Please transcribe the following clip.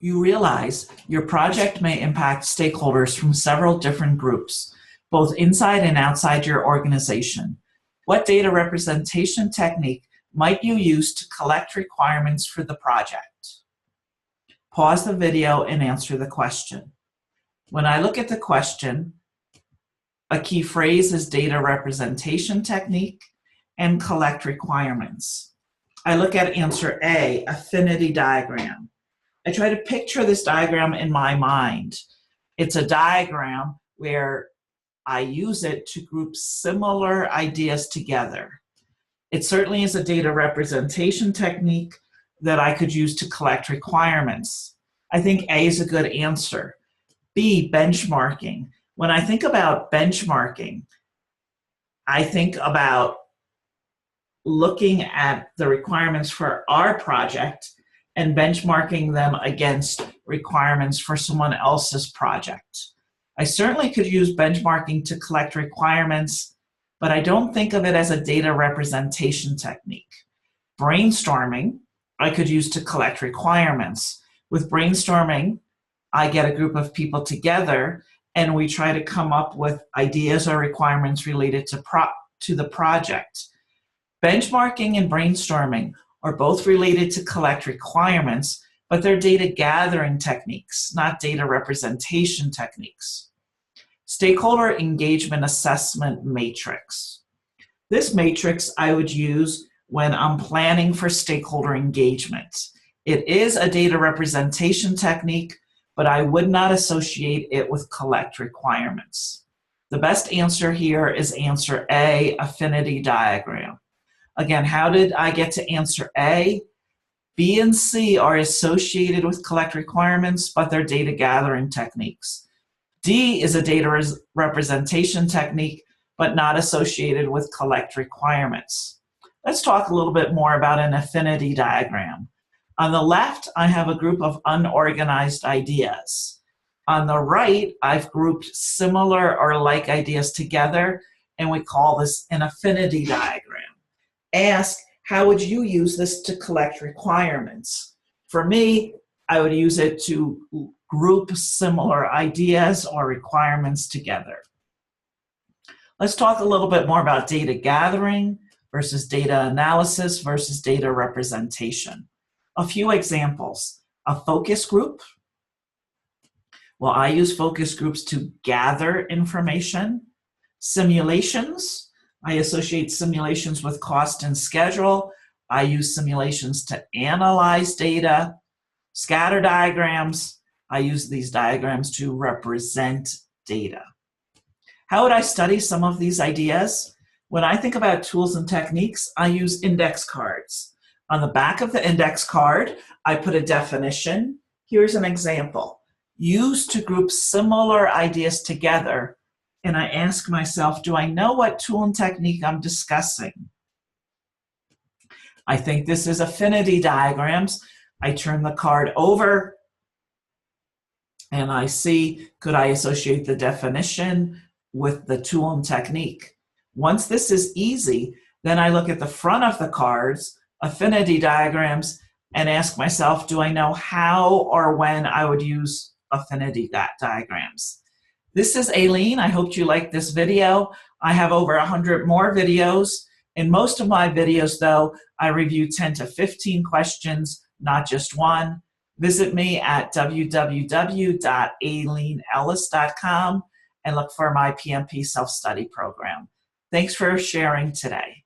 You realize your project may impact stakeholders from several different groups, both inside and outside your organization. What data representation technique might you use to collect requirements for the project? Pause the video and answer the question. When I look at the question, a key phrase is data representation technique and collect requirements. I look at answer A, affinity diagram. I try to picture this diagram in my mind. It's a diagram where I use it to group similar ideas together. It certainly is a data representation technique that I could use to collect requirements. I think A is a good answer. B, benchmarking. When I think about benchmarking, I think about looking at the requirements for our project and benchmarking them against requirements for someone else's project. I certainly could use benchmarking to collect requirements, but I don't think of it as a data representation technique. Brainstorming, I could use to collect requirements. With brainstorming, I get a group of people together and we try to come up with ideas or requirements related to the project. Benchmarking and brainstorming are both related to collect requirements, but they're data gathering techniques, not data representation techniques. Stakeholder engagement assessment matrix. This matrix I would use when I'm planning for stakeholder engagement. It is a data representation technique, but I would not associate it with collect requirements. The best answer here is answer A, affinity diagram. Again, how did I get to answer A? B and C are associated with collect requirements, but they're data gathering techniques. D is a data representation technique, but not associated with collect requirements. Let's talk a little bit more about an affinity diagram. On the left, I have a group of unorganized ideas. On the right, I've grouped similar or like ideas together, and we call this an affinity diagram. Ask, how would you use this to collect requirements? For me, I would use it to group similar ideas or requirements together. Let's talk a little bit more about data gathering versus data analysis versus data representation. A few examples. A focus group. Well, I use focus groups to gather information. Simulations. I associate simulations with cost and schedule. I use simulations to analyze data. Scatter diagrams. I use these diagrams to represent data. How would I study some of these ideas? When I think about tools and techniques, I use index cards. On the back of the index card, I put a definition. Here's an example. Used to group similar ideas together, and I ask myself, do I know what tool and technique I'm discussing? I think this is affinity diagrams. I turn the card over, and I see, could I associate the definition with the tool and technique? Once this is easy, then I look at the front of the cards, affinity diagrams, and ask myself, do I know how or when I would use affinity diagrams? This is Aileen. I hope you liked this video. I have over 100 more videos. In most of my videos, though, I review 10 to 15 questions, not just one. Visit me at www.aileenellis.com and look for my PMP self-study program. Thanks for sharing today.